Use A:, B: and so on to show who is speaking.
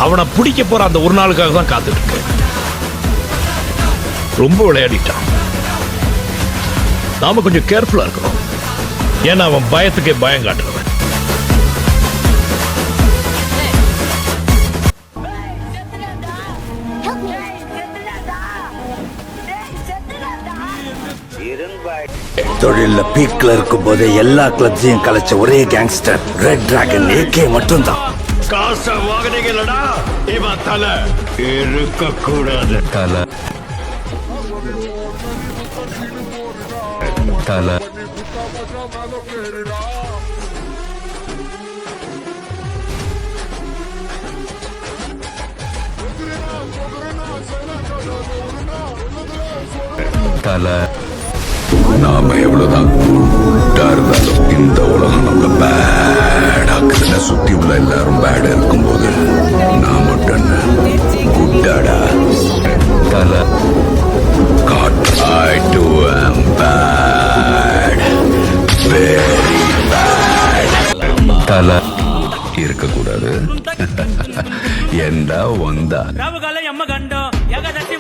A: அவனை பிடிக்க போற அந்த ஒரு நாளுக்காக தான் காத்துட்டு இருக்கேன். ரொம்ப விளையாடிட்டான். நாம கொஞ்சம் கேர்ஃபுல்லா இருக்கணும். ஏன்னா அவன் பயத்துக்கே பயம் காட்டுறவன்.
B: தொழில பீக்ல இருக்கும் போதே எல்லா கிளப்ஸையும் கலைச்ச ஒரே கேங்ஸ்டர் ரெட் டிராகன் ஏகே மட்டும்தான்.
A: காசை வாங்கினீங்களடா, இவன் தலை இருக்க கூடாது.
B: தலை தலை தலை
C: நாம எவ்வளவுதான் குட்டா இருந்தாலும் இந்த உலகம் நம்மள பேடாக்குதுல. சுத்தி உள்ள எல்லாரும் பேடா இருக்கும்போது நான் மட்டும் குட்டாடா.
B: தலை
C: I too am bad, very bad.
B: தலை
C: இருக்கக்கூடாது. எந்தா வந்தா
D: రావుగాల యమ్మ గండం ఎగదట్టి